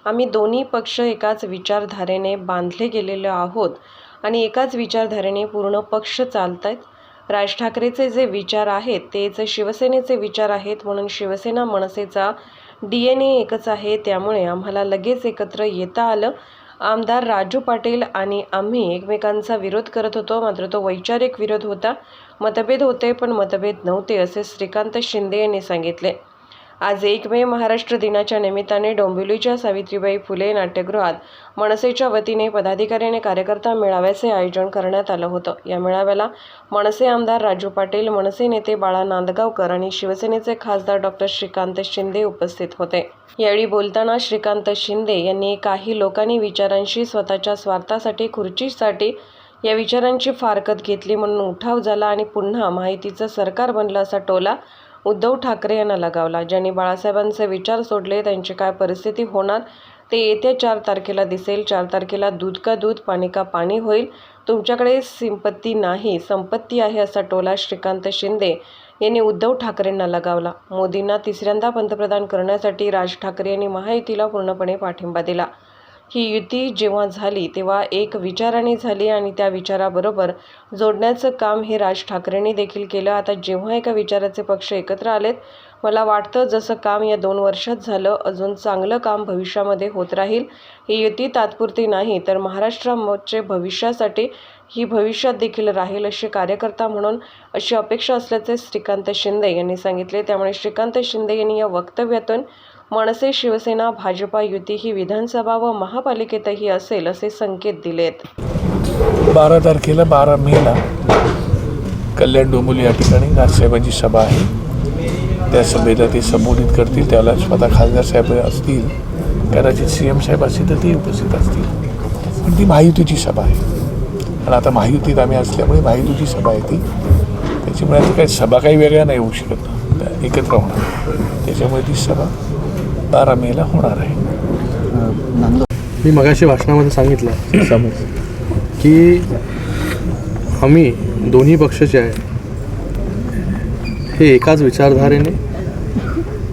आम्ही दोन्ही पक्ष एकाच विचारधारेने बांधले गेलेलो आहोत आणि एकाच विचारधारेने पूर्ण पक्ष चालत आहेत. राज ठाकरेचे जे विचार आहेत तेच शिवसेनेचे विचार आहेत, म्हणून शिवसेना मनसेचा DNA एकच आहे. त्यामुळे आम्हाला लगेच एकत्र येता आलं. आमदार राजू पाटील आणि आम्ही एकमेकांचा विरोध करत होतो, मात्र तो वैचारिक विरोध होता. मतभेद होते पण मतभेद नव्हते, असे श्रीकांत शिंदे यांनी सांगितले. आज 1 मे महाराष्ट्र दिनाच्या निमित्ताने डोंबिवलीच्या सावित्रीबाई फुले नाट्यगृहात मनसेच्या वतीने पदाधिकारी आणि कार्यकर्ता मेळाव्याचे आयोजन करण्यात आलं होतं. या मेळाव्याला मनसे आमदार राजू पाटील, मनसे नेते बाळा नांदगावकर आणि शिवसेनेचे खासदार डॉ. श्रीकांत शिंदे उपस्थित होते. यावेळी बोलताना श्रीकांत शिंदे यांनी काही लोकांनी विचारांशी स्वतःच्या स्वार्थासाठी, खुर्चीसाठी या विचारांची फारकत घेतली म्हणून उठाव झाला आणि पुन्हा महायुतीचं सरकार बनलं असा टोला उद्धव ठाकरे यांना लगावला. ज्यांनी बाळासाहेबांचे विचार सोडले त्यांची काय परिस्थिती होणार ते येत्या 4 तारखेला दिसेल. 4 तारखेला दूध का दूध, पाणी का पाणी होईल. तुमच्याकडे संपत्ती नाही, संपत्ती आहे असा टोला श्रीकांत शिंदे यांनी उद्धव ठाकरेंना लगावला. मोदींना तिसऱ्यांदा पंतप्रधान करण्यासाठी राज ठाकरे यांनी महायुतीला पूर्णपणे पाठिंबा दिला. ही युती जेव्हा झाली तेव्हा एक विचाराने झाली आणि त्या विचाराबरोबर जोडण्याचं काम हे राज ठाकरेंनी देखील केलं. आता जेव्हा एका विचाराचे पक्ष एकत्र आलेत, मला वाटतं जसं काम या 2 वर्षात झालं, अजून चांगलं काम भविष्यामध्ये होत राहील. ही युती तात्पुरती नाही तर महाराष्ट्राचे भविष्यासाठी ही भविष्यात देखील राहील असे कार्यकर्ता म्हणून अशी अपेक्षा असल्याचे श्रीकांत शिंदे यांनी सांगितले. त्यामुळे श्रीकांत शिंदे यांनी या वक्तव्यातून मनसे, शिवसेना, भाजपा युती ही विधानसभा व महापालिकेतही असेल असे संकेत दिलेत. 12 तारखेला 12 मेला कल्याण डोंबिवली या ठिकाणी राजसाहेबांची सभा आहे. त्या सभेला ते संबोधित करतील. त्याला स्वतः खासदार साहेब असतील, कदाचित CM साहेब असतील तर ते उपस्थित असतील. पण ती महायुतीची सभा आहे आणि आता महायुतीत आम्ही असल्यामुळे महायुतीची सभा आहे ती. त्याच्यामुळे आता काही सभा काही वेगळ्या नाही होऊ शकत, एकत्र होणार. त्याच्यामुळे ती सभा 12 मेला होणार आहे. मी मगाशी भाषणामध्ये सांगितलं समज की आम्ही दोन्ही पक्ष जे आहे हे एकाच विचारधारेने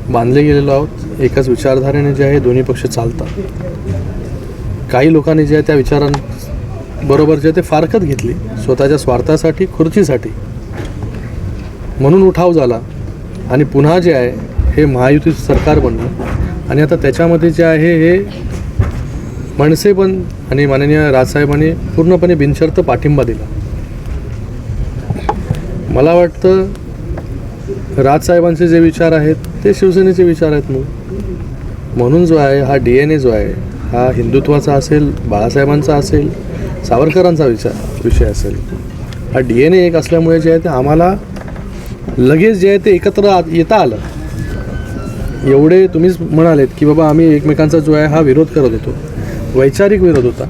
बांधले गेलेलो आहोत. एकाच विचारधारेने जे आहे दोन्ही पक्ष चालतात. काही लोकांनी जे आहे त्या विचारांबरोबर जे ते फारकत घेतली स्वतःच्या स्वार्थासाठी, खुर्चीसाठी, म्हणून उठाव झाला आणि पुन्हा जे आहे हे महायुतीचं सरकार बनलं. आणि आता त्याच्यामध्ये जे आहे हे मनसे पण आणि माननीय राजसाहेबांनी पूर्णपणे बिनशर्त पाठिंबा दिला. मला वाटतं राजसाहेबांचे जे विचार आहेत ते शिवसेनेचे विचार आहेत. म्हणून जो आहे हा DNA जो आहे हा हिंदुत्वाचा असेल, बाळासाहेबांचा असेल, सावरकरांचा विषय असेल. हा DNA एक असल्यामुळे जे आहे ते आम्हाला लगेच जे आहे ते एकत्र येता आलं. एवढे तुम्हीच म्हणालेत की बाबा आम्ही एकमेकांचा जो आहे हा विरोध करत होतो, वैचारिक विरोध होता,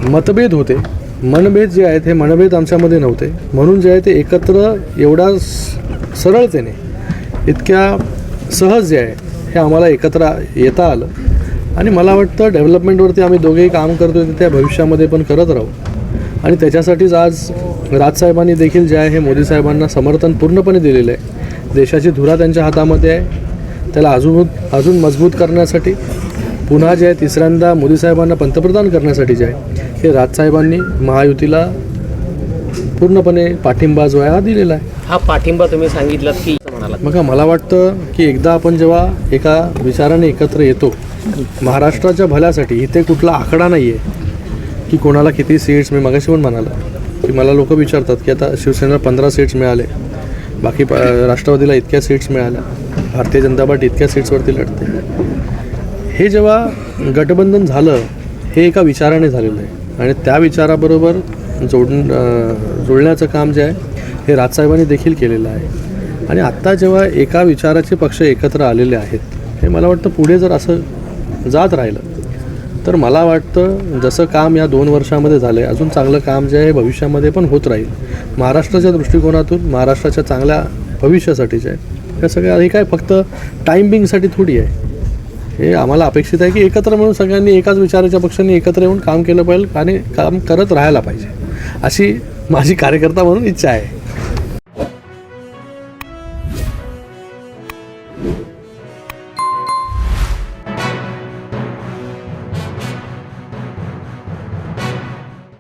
मतभेद होते. मनभेद जे आहेत हे मनभेद आमच्यामध्ये नव्हते. म्हणून जे आहे ते एकत्र एवढा सरळतेने, इतक्या सहज जे आहे हे आम्हाला एकत्र येता आलं. आणि मला वाटतं डेव्हलपमेंटवरती आम्ही दोघेही काम करतो ते त्या भविष्यामध्ये पण करत राहू. आणि त्याच्यासाठीच आज राजसाहेबांनी देखील जे आहे हे मोदी साहेबांना समर्थन पूर्णपणे दिलेलं आहे. देशाची धुरा त्यांच्या हातामध्ये आहे. त्याला अजून मजबूत करण्यासाठी, पुन्हा जे आहे तिसऱ्यांदा मोदी साहेबांना पंतप्रधान करण्यासाठी जे आहे हे राजसाहेबांनी महायुतीला पूर्णपणे पाठिंबा जो आहे हा दिलेला आहे. हा पाठिंबा तुम्ही सांगितलं की मग मला वाटतं की एकदा आपण जेव्हा एका विचाराने एकत्र येतो महाराष्ट्राच्या भल्यासाठी, इथे कुठला आकडा नाही आहे की कोणाला किती सीट्स. मी मगाशी पण म्हणाला की मला लोक विचारतात की आता शिवसेनेला 15 सीट्स मिळाले, बाकी राष्ट्रवादीला इतक्या सीट्स मिळाल्या, भारतीय जनता पार्टी इतक्या सीट्सवरती लढते. हे जेव्हा गठबंधन झालं हे एका विचाराने झालेलं आहे आणि त्या विचाराबरोबर जोडण्याचं काम जे आहे हे राजसाहेबांनी देखील केलेलं आहे. आणि आत्ता जेव्हा एका विचाराचे पक्ष एकत्र आलेले आहेत, हे मला वाटतं पुढे जर असं जात राहिलं तर मला वाटतं जसं काम या 2 वर्षामध्ये झालं आहे अजून चांगलं काम जे आहे भविष्यामध्ये पण होत राहील. महाराष्ट्राच्या दृष्टिकोनातून, महाराष्ट्राच्या चांगल्या भविष्यासाठी जे आहे हे सगळं हे काय फक्त टाईमिंगसाठी थोडी आहे. हे आम्हाला अपेक्षित आहे की एकत्र मिळून सगळ्यांनी एकाच विचाराच्या पक्षांनी एकत्र येऊन काम केलं पाहिजे आणि काम करत राहायला पाहिजे, अशी माझी कार्यकर्ता म्हणून इच्छा आहे.